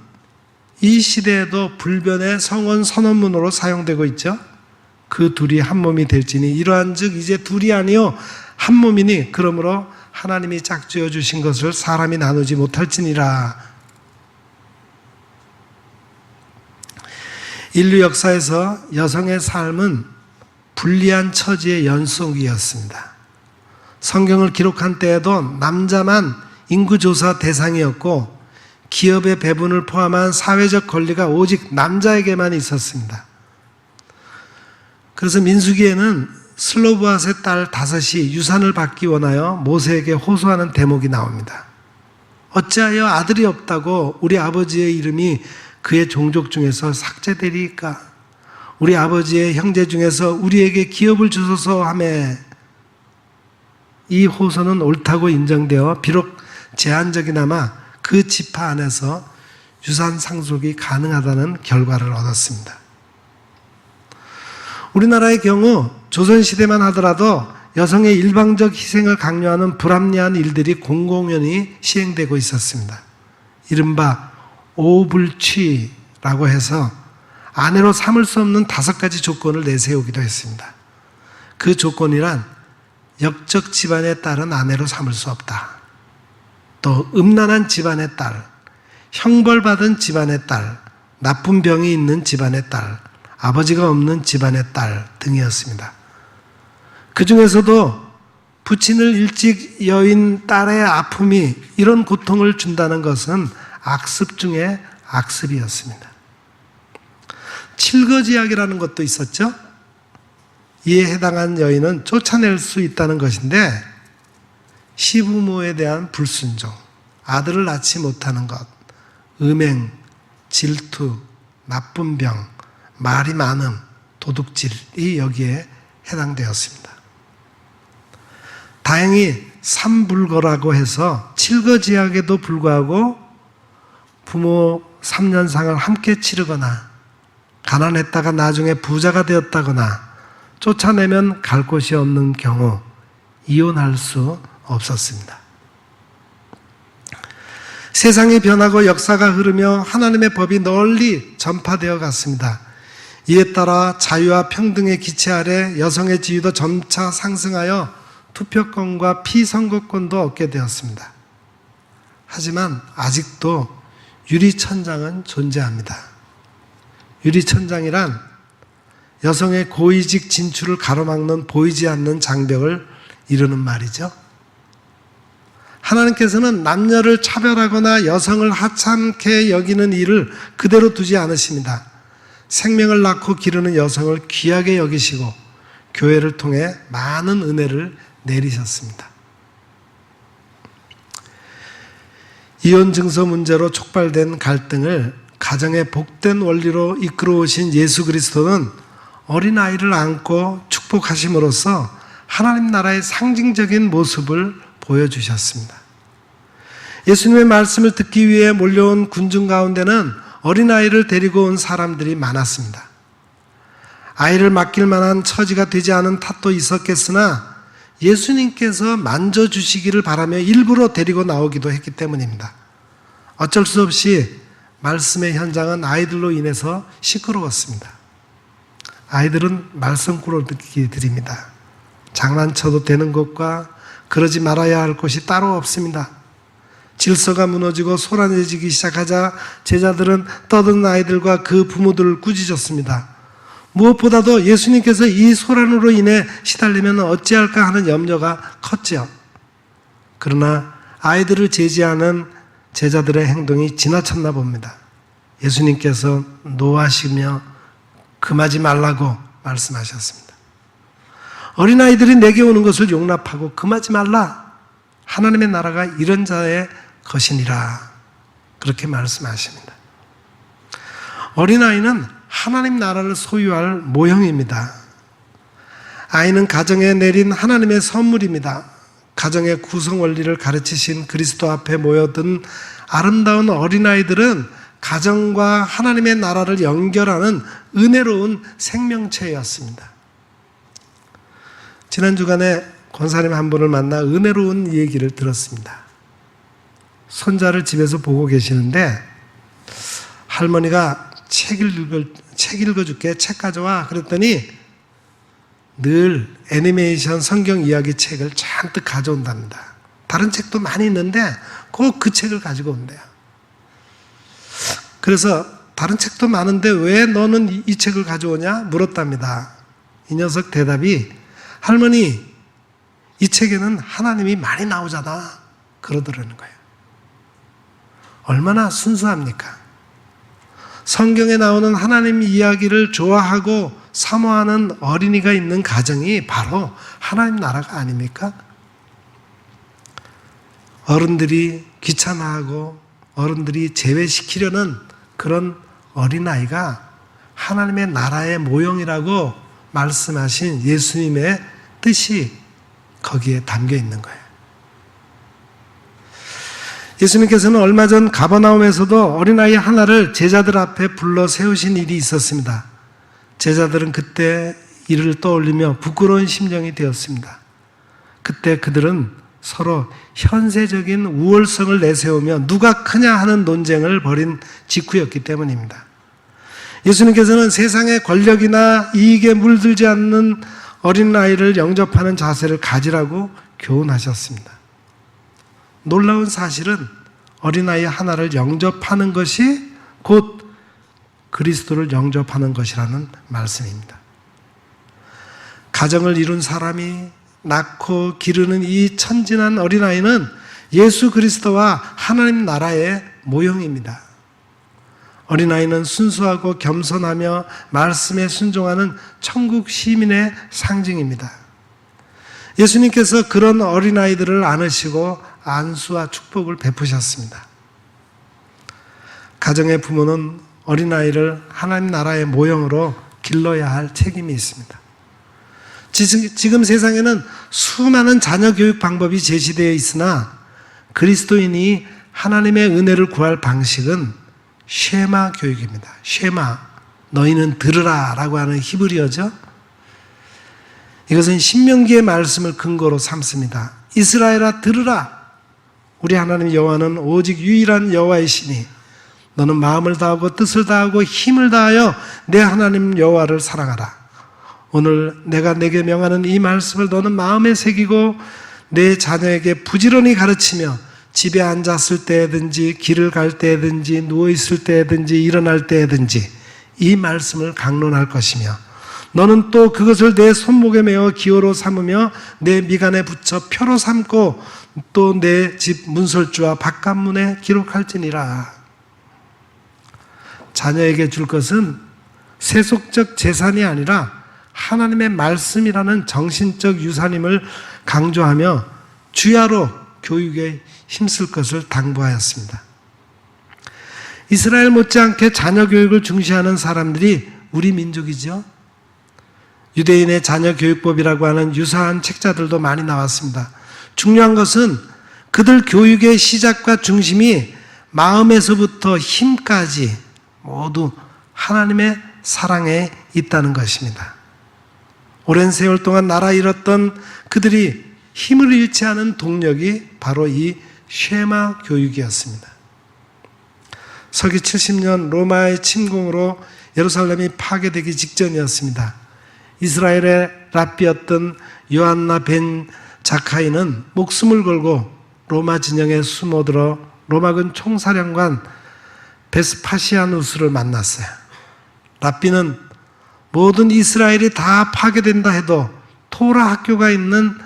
이 시대에도 불변의 성원 선언문으로 사용되고 있죠. 그 둘이 한 몸이 될지니 이러한즉 이제 둘이 아니요 한 몸이니 그러므로 하나님이 짝지어 주신 것을 사람이 나누지 못할지니라. 인류 역사에서 여성의 삶은 불리한 처지의 연속이었습니다. 성경을 기록한 때에도 남자만 인구조사 대상이었고 기업의 배분을 포함한 사회적 권리가 오직 남자에게만 있었습니다. 그래서 민수기에는 슬로브앗의 딸 다섯이 유산을 받기 원하여 모세에게 호소하는 대목이 나옵니다. 어찌하여 아들이 없다고 우리 아버지의 이름이 그의 종족 중에서 삭제되리까? 우리 아버지의 형제 중에서 우리에게 기업을 주소서 하매. 이 호소는 옳다고 인정되어 비록 제한적이나마 그 지파 안에서 유산 상속이 가능하다는 결과를 얻었습니다. 우리나라의 경우 조선시대만 하더라도 여성의 일방적 희생을 강요하는 불합리한 일들이 공공연히 시행되고 있었습니다. 이른바 오불취라고 해서 아내로 삼을 수 없는 5가지 조건을 내세우기도 했습니다. 그 조건이란 역적 집안의 딸은 아내로 삼을 수 없다. 또 음란한 집안의 딸, 형벌받은 집안의 딸, 나쁜 병이 있는 집안의 딸, 아버지가 없는 집안의 딸 등이었습니다. 그 중에서도 부친을 일찍 여인 딸의 아픔이 이런 고통을 준다는 것은 악습 중에 악습이었습니다. 칠거지약이라는 것도 있었죠. 이에 해당한 여인은 쫓아낼 수 있다는 것인데 시부모에 대한 불순종, 아들을 낳지 못하는 것, 음행, 질투, 나쁜 병, 말이 많음, 도둑질이 여기에 해당되었습니다. 다행히 삼불거라고 해서 칠거지약에도 불구하고 부모 3년상을 함께 치르거나 가난했다가 나중에 부자가 되었다거나 쫓아내면 갈 곳이 없는 경우 이혼할 수 없었습니다. 세상이 변하고 역사가 흐르며 하나님의 법이 널리 전파되어 갔습니다. 이에 따라 자유와 평등의 기체 아래 여성의 지위도 점차 상승하여 투표권과 피선거권도 얻게 되었습니다. 하지만 아직도 유리천장은 존재합니다. 유리천장이란 여성의 고위직 진출을 가로막는 보이지 않는 장벽을 이루는 말이죠. 하나님께서는 남녀를 차별하거나 여성을 하찮게 여기는 일을 그대로 두지 않으십니다. 생명을 낳고 기르는 여성을 귀하게 여기시고 교회를 통해 많은 은혜를 내리셨습니다. 이혼 증서 문제로 촉발된 갈등을 가정의 복된 원리로 이끌어 오신 예수 그리스도는 어린아이를 안고 축복하심으로써 하나님 나라의 상징적인 모습을 보여주셨습니다. 예수님의 말씀을 듣기 위해 몰려온 군중 가운데는 어린아이를 데리고 온 사람들이 많았습니다. 아이를 맡길 만한 처지가 되지 않은 탓도 있었겠으나 예수님께서 만져주시기를 바라며 일부러 데리고 나오기도 했기 때문입니다. 어쩔 수 없이 말씀의 현장은 아이들로 인해서 시끄러웠습니다. 아이들은 말썽꾸러기들입니다. 장난쳐도 되는 것과 그러지 말아야 할 곳이 따로 없습니다. 질서가 무너지고 소란해지기 시작하자 제자들은 떠드는 아이들과 그 부모들을 꾸짖었습니다. 무엇보다도 예수님께서 이 소란으로 인해 시달리면 어찌할까 하는 염려가 컸지요. 그러나 아이들을 제지하는 제자들의 행동이 지나쳤나 봅니다. 예수님께서 노하시며 금하지 말라고 말씀하셨습니다. 어린아이들이 내게 오는 것을 용납하고 금하지 말라. 하나님의 나라가 이런 자의 것이니라. 그렇게 말씀하십니다. 어린아이는 하나님 나라를 소유할 모형입니다. 아이는 가정에 내린 하나님의 선물입니다. 가정의 구성 원리를 가르치신 그리스도 앞에 모여든 아름다운 어린아이들은 가정과 하나님의 나라를 연결하는 은혜로운 생명체였습니다. 지난 주간에 권사님 한 분을 만나 은혜로운 얘기를 들었습니다. 손자를 집에서 보고 계시는데 할머니가 책 읽어줄게, 책 가져와. 그랬더니 늘 애니메이션 성경 이야기 책을 잔뜩 가져온답니다. 다른 책도 많이 있는데 꼭 그 책을 가지고 온대요. 그래서 다른 책도 많은데 왜 너는 이 책을 가져오냐? 물었답니다. 이 녀석 대답이, 할머니, 이 책에는 하나님이 많이 나오잖아. 그러더라는 거예요. 얼마나 순수합니까? 성경에 나오는 하나님 이야기를 좋아하고 사모하는 어린이가 있는 가정이 바로 하나님 나라가 아닙니까? 어른들이 귀찮아하고 어른들이 제외시키려는 그런 어린아이가 하나님의 나라의 모형이라고 말씀하신 예수님의 뜻이 거기에 담겨 있는 거예요. 예수님께서는 얼마 전 가버나움에서도 어린아이 하나를 제자들 앞에 불러 세우신 일이 있었습니다. 제자들은 그때 이를 떠올리며 부끄러운 심정이 되었습니다. 그때 그들은 서로 현세적인 우월성을 내세우며 누가 크냐 하는 논쟁을 벌인 직후였기 때문입니다. 예수님께서는 세상의 권력이나 이익에 물들지 않는 어린아이를 영접하는 자세를 가지라고 교훈하셨습니다. 놀라운 사실은 어린아이 하나를 영접하는 것이 곧 그리스도를 영접하는 것이라는 말씀입니다. 가정을 이룬 사람이 낳고 기르는 이 천진한 어린아이는 예수 그리스도와 하나님 나라의 모형입니다. 어린아이는 순수하고 겸손하며 말씀에 순종하는 천국 시민의 상징입니다. 예수님께서 그런 어린아이들을 안으시고 안수와 축복을 베푸셨습니다. 가정의 부모는 어린아이를 하나님 나라의 모형으로 길러야 할 책임이 있습니다. 지금 세상에는 수많은 자녀 교육 방법이 제시되어 있으나 그리스도인이 하나님의 은혜를 구할 방식은 쉐마 교육입니다. 쉐마, 너희는 들으라 라고 하는 히브리어죠. 이것은 신명기의 말씀을 근거로 삼습니다. 이스라엘아 들으라. 우리 하나님 여호와는 오직 유일한 여호와이시니 너는 마음을 다하고 뜻을 다하고 힘을 다하여 내 하나님 여호와를 사랑하라. 오늘 내가 내게 명하는 이 말씀을 너는 마음에 새기고 내 자녀에게 부지런히 가르치며 집에 앉았을 때든지 길을 갈 때든지 누워있을 때든지 일어날 때든지 이 말씀을 강론할 것이며 너는 또 그것을 내 손목에 메어 기호로 삼으며 내 미간에 붙여 표로 삼고 또 내 집 문설주와 바깥문에 기록할지니라. 자녀에게 줄 것은 세속적 재산이 아니라 하나님의 말씀이라는 정신적 유산임을 강조하며 주야로 교육에 힘쓸 것을 당부하였습니다. 이스라엘 못지않게 자녀 교육을 중시하는 사람들이 우리 민족이죠. 유대인의 자녀 교육법이라고 하는 유사한 책자들도 많이 나왔습니다. 중요한 것은 그들 교육의 시작과 중심이 마음에서부터 힘까지 모두 하나님의 사랑에 있다는 것입니다. 오랜 세월 동안 나라 잃었던 그들이 힘을 잃지 않은 동력이 바로 이 쉐마 교육이었습니다. 서기 70년 로마의 침공으로 예루살렘이 파괴되기 직전이었습니다. 이스라엘의 랍비였던 요한나 벤 자카이는 목숨을 걸고 로마 진영에 숨어들어 로마군 총사령관 베스파시아누스를 만났어요. 랍비는 모든 이스라엘이 다 파괴된다 해도 토라 학교가 있는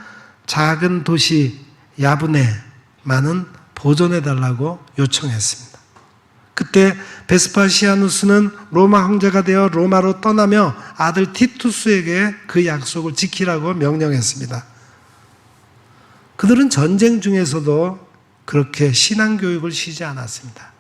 작은 도시 야브네만은 보존해달라고 요청했습니다. 그때 베스파시아누스는 로마 황제가 되어 로마로 떠나며 아들 티투스에게 그 약속을 지키라고 명령했습니다. 그들은 전쟁 중에서도 그렇게 신앙교육을 쉬지 않았습니다.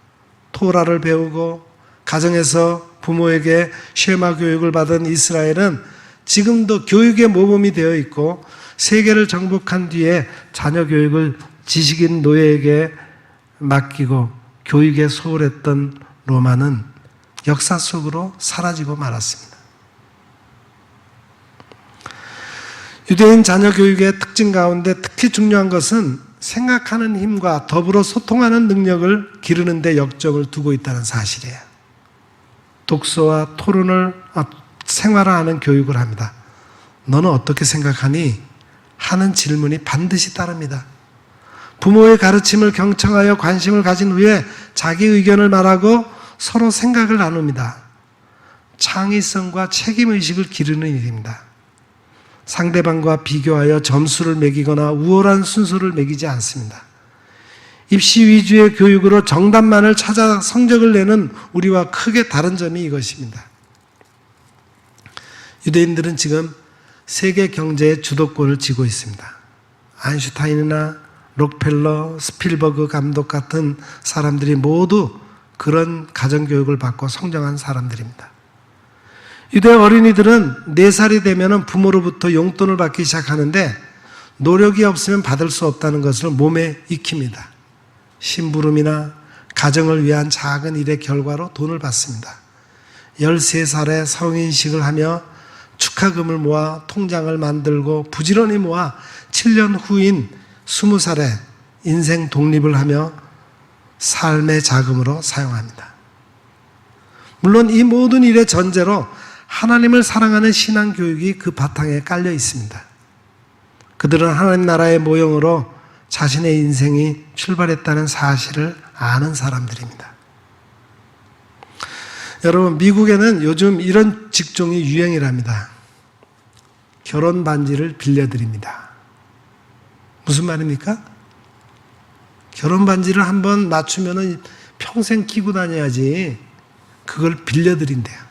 토라를 배우고 가정에서 부모에게 쉐마 교육을 받은 이스라엘은 지금도 교육의 모범이 되어 있고 세계를 정복한 뒤에 자녀 교육을 지식인 노예에게 맡기고 교육에 소홀했던 로마는 역사 속으로 사라지고 말았습니다. 유대인 자녀 교육의 특징 가운데 특히 중요한 것은 생각하는 힘과 더불어 소통하는 능력을 기르는 데 역점을 두고 있다는 사실이에요. 독서와 토론을 생활화하는 교육을 합니다. 너는 어떻게 생각하니? 하는 질문이 반드시 따릅니다. 부모의 가르침을 경청하여 관심을 가진 후에 자기 의견을 말하고 서로 생각을 나눕니다. 창의성과 책임의식을 기르는 일입니다. 상대방과 비교하여 점수를 매기거나 우월한 순서를 매기지 않습니다. 입시 위주의 교육으로 정답만을 찾아 성적을 내는 우리와 크게 다른 점이 이것입니다. 유대인들은 지금 세계 경제의 주도권을 쥐고 있습니다. 아인슈타인이나 록펠러, 스필버그 감독 같은 사람들이 모두 그런 가정교육을 받고 성장한 사람들입니다. 유대 어린이들은 4살이 되면 부모로부터 용돈을 받기 시작하는데 노력이 없으면 받을 수 없다는 것을 몸에 익힙니다. 심부름이나 가정을 위한 작은 일의 결과로 돈을 받습니다. 13살에 성인식을 하며 축하금을 모아 통장을 만들고 부지런히 모아 7년 후인 20살에 인생 독립을 하며 삶의 자금으로 사용합니다. 물론 이 모든 일의 전제로 하나님을 사랑하는 신앙교육이 그 바탕에 깔려 있습니다. 그들은 하나님 나라의 모형으로 자신의 인생이 출발했다는 사실을 아는 사람들입니다. 여러분, 미국에는 요즘 이런 직종이 유행이랍니다. 결혼 반지를 빌려드립니다. 무슨 말입니까? 결혼 반지를 한번 맞추면 평생 끼고 다녀야지 그걸 빌려드린대요.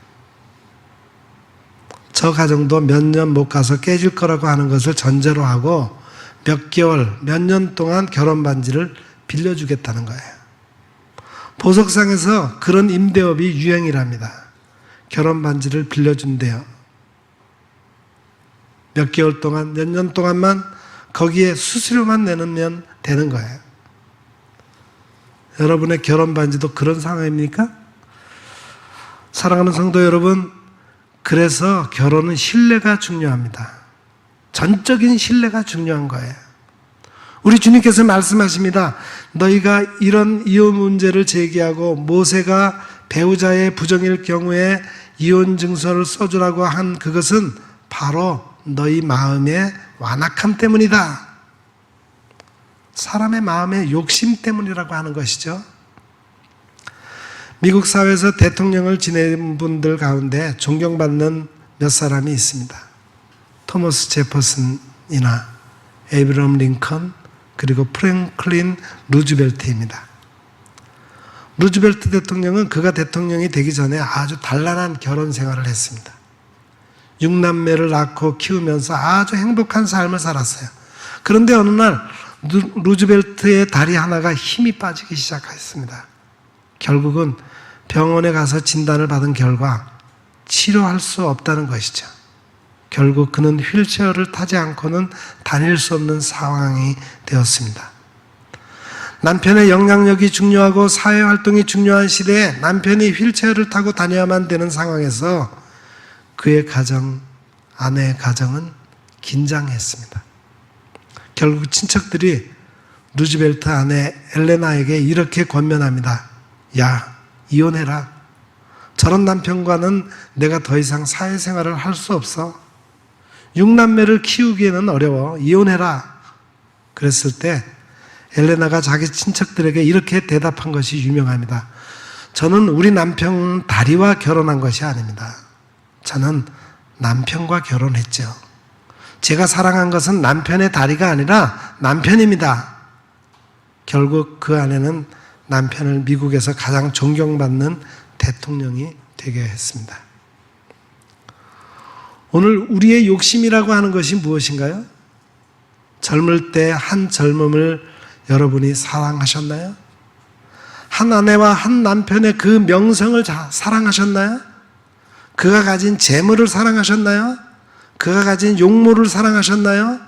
저 가정도 몇 년 못 가서 깨질 거라고 하는 것을 전제로 하고 몇 개월, 몇 년 동안 결혼 반지를 빌려주겠다는 거예요. 보석상에서 그런 임대업이 유행이랍니다. 결혼 반지를 빌려준대요. 몇 개월 동안, 몇 년 동안만 거기에 수수료만 내면 되는 거예요. 여러분의 결혼 반지도 그런 상황입니까? 사랑하는 성도 여러분, 그래서 결혼은 신뢰가 중요합니다. 전적인 신뢰가 중요한 거예요. 우리 주님께서 말씀하십니다. 너희가 이런 이혼 문제를 제기하고 모세가 배우자의 부정일 경우에 이혼 증서를 써주라고 한 그것은 바로 너희 마음의 완악함 때문이다. 사람의 마음의 욕심 때문이라고 하는 것이죠. 미국 사회에서 대통령을 지낸 분들 가운데 존경받는 몇 사람이 있습니다. 토머스 제퍼슨이나 에이브러함 링컨, 그리고 프랭클린 루즈벨트입니다. 루즈벨트 대통령은 그가 대통령이 되기 전에 아주 단란한 결혼 생활을 했습니다. 6남매를 낳고 키우면서 아주 행복한 삶을 살았어요. 그런데 어느 날 루즈벨트의 다리 하나가 힘이 빠지기 시작했습니다. 결국은 병원에 가서 진단을 받은 결과 치료할 수 없다는 것이죠. 결국 그는 휠체어를 타지 않고는 다닐 수 없는 상황이 되었습니다. 남편의 영향력이 중요하고 사회활동이 중요한 시대에 남편이 휠체어를 타고 다녀야만 되는 상황에서 그의 가정, 아내의 가정은 긴장했습니다. 결국 친척들이 루즈벨트 아내 엘레나에게 이렇게 권면합니다. 야, 이혼해라. 저런 남편과는 내가 더 이상 사회생활을 할 수 없어. 6남매를 키우기에는 어려워. 이혼해라. 그랬을 때 엘레나가 자기 친척들에게 이렇게 대답한 것이 유명합니다. 저는 우리 남편 다리와 결혼한 것이 아닙니다. 저는 남편과 결혼했죠. 제가 사랑한 것은 남편의 다리가 아니라 남편입니다. 결국 그 아내는 남편을 미국에서 가장 존경받는 대통령이 되게 했습니다. 오늘 우리의 욕심이라고 하는 것이 무엇인가요? 젊을 때 한 젊음을 여러분이 사랑하셨나요? 한 아내와 한 남편의 그 명성을 사랑하셨나요? 그가 가진 재물을 사랑하셨나요? 그가 가진 용모를 사랑하셨나요?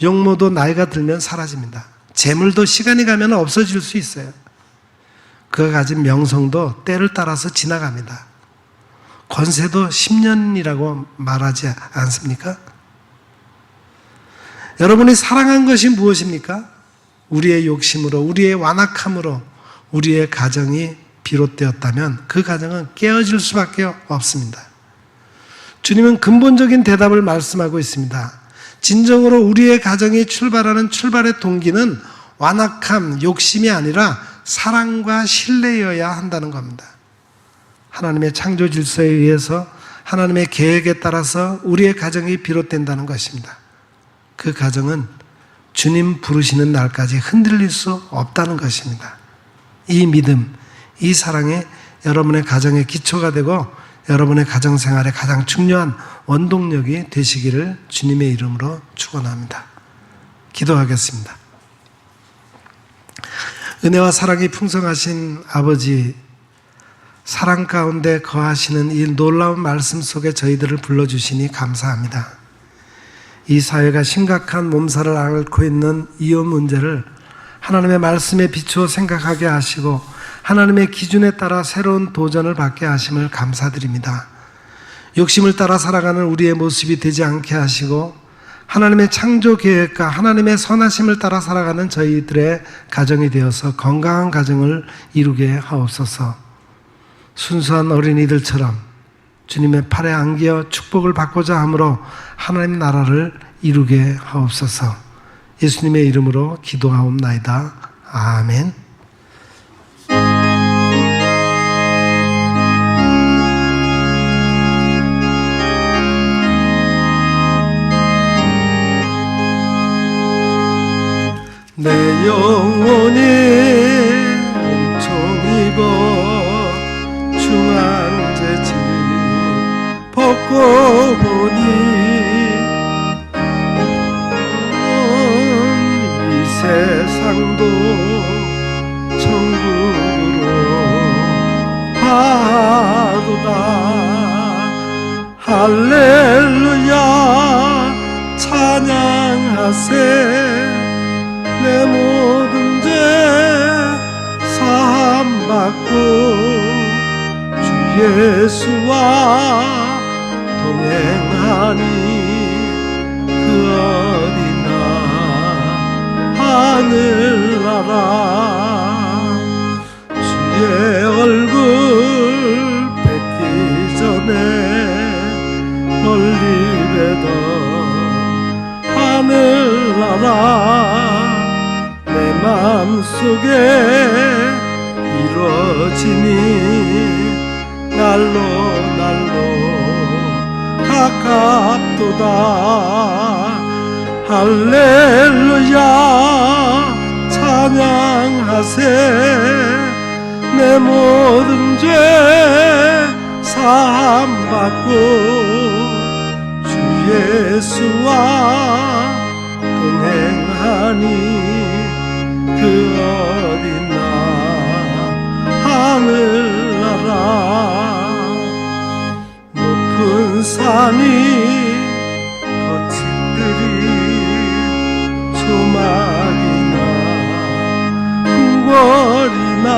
용모도 나이가 들면 사라집니다. 재물도 시간이 가면 없어질 수 있어요. 그가 가진 명성도 때를 따라서 지나갑니다. 권세도 10년이라고 말하지 않습니까? 여러분이 사랑한 것이 무엇입니까? 우리의 욕심으로, 우리의 완악함으로 우리의 가정이 비롯되었다면 그 가정은 깨어질 수밖에 없습니다. 주님은 근본적인 대답을 말씀하고 있습니다. 진정으로 우리의 가정이 출발하는 출발의 동기는 완악함, 욕심이 아니라 사랑과 신뢰여야 한다는 겁니다. 하나님의 창조 질서에 의해서 하나님의 계획에 따라서 우리의 가정이 비롯된다는 것입니다. 그 가정은 주님 부르시는 날까지 흔들릴 수 없다는 것입니다. 이 믿음, 이 사랑이 여러분의 가정의 기초가 되고 여러분의 가정생활의 가장 중요한 원동력이 되시기를 주님의 이름으로 축원합니다. 기도하겠습니다. 은혜와 사랑이 풍성하신 아버지, 사랑 가운데 거하시는 이 놀라운 말씀 속에 저희들을 불러주시니 감사합니다. 이 사회가 심각한 몸살을 앓고 있는 이혼 문제를 하나님의 말씀에 비추어 생각하게 하시고 하나님의 기준에 따라 새로운 도전을 받게 하심을 감사드립니다. 욕심을 따라 살아가는 우리의 모습이 되지 않게 하시고 하나님의 창조 계획과 하나님의 선하심을 따라 살아가는 저희들의 가정이 되어서 건강한 가정을 이루게 하옵소서. 순수한 어린이들처럼 주님의 팔에 안겨 축복을 받고자 함으로 하나님 나라를 이루게 하옵소서. 예수님의 이름으로 기도하옵나이다. 아멘. 내 영혼이 은총입어 중앙재지 벗고 보니 이 세상도 천국으로 하도다. 할렐루야 찬양하세. 내 모든 죄 사함받고 주 예수와 동행하니 그 어디나 하늘나라. 주의 얼굴 뵙기 전에 멀리 뵈던 하늘나라 내 마음속에 이루어지니 날로 가깝도다. 할렐루야 찬양하세. 내 모든 죄 사함받고 주 예수와 동행하니 그 어디나 하늘나라. 높은 산이 거친 들이 조막이나 궁궐이나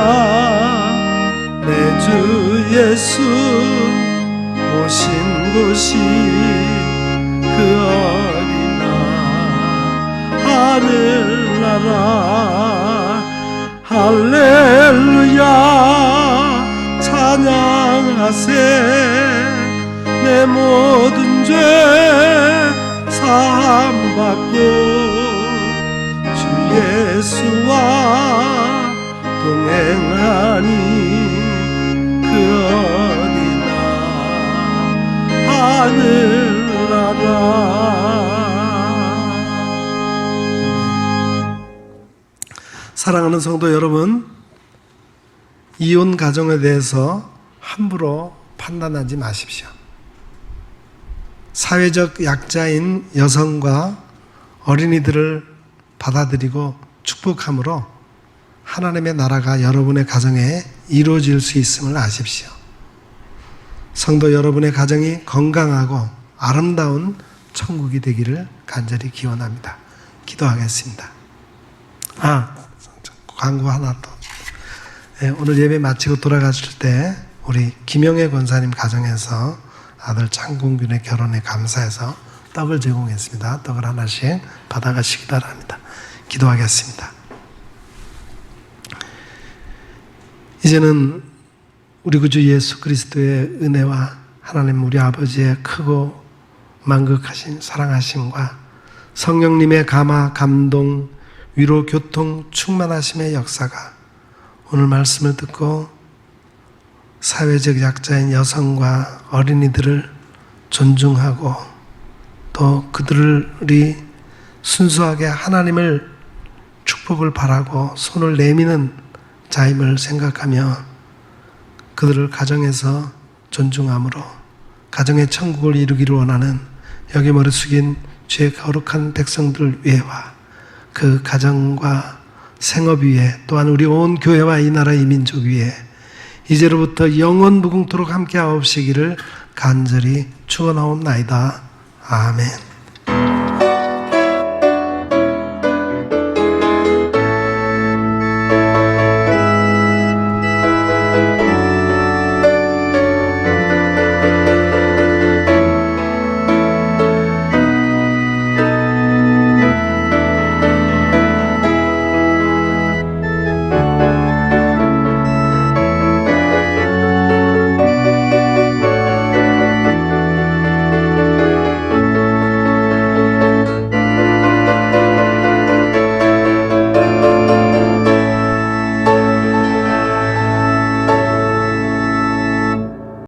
내 주 예수 오신 곳이 그 어디나 하늘나라. 할렐루야 찬양하세. 내 모든 죄 사함받고 주 예수와 동행하니 그 어디나 하늘나라. 사랑하는 성도 여러분, 이혼 가정에 대해서 함부로 판단하지 마십시오. 사회적 약자인 여성과 어린이들을 받아들이고 축복함으로 하나님의 나라가 여러분의 가정에 이루어질 수 있음을 아십시오. 성도 여러분의 가정이 건강하고 아름다운 천국이 되기를 간절히 기원합니다. 기도하겠습니다. 광고 하나 더. 오늘 예배 마치고 돌아가실 때 우리 김영애 권사님 가정에서 아들 장공균의 결혼에 감사해서 떡을 제공했습니다. 떡을 하나씩 받아가시기 바랍니다. 기도하겠습니다. 이제는 우리 구주 예수 그리스도의 은혜와 하나님 우리 아버지의 크고 만극하신 사랑하심과 성령님의 감화, 감동, 위로, 교통, 충만하심의 역사가 오늘 말씀을 듣고 사회적 약자인 여성과 어린이들을 존중하고 또 그들이 순수하게 하나님을 축복을 바라고 손을 내미는 자임을 생각하며 그들을 가정에서 존중함으로 가정의 천국을 이루기를 원하는 여기 머리 숙인 주의 거룩한 백성들 위에와 그 가정과 생업 위에 또한 우리 온 교회와 이 나라 이 민족 위에 이제로부터 영원 무궁토록 함께 하옵시기를 간절히 축원하옵나이다. 아멘.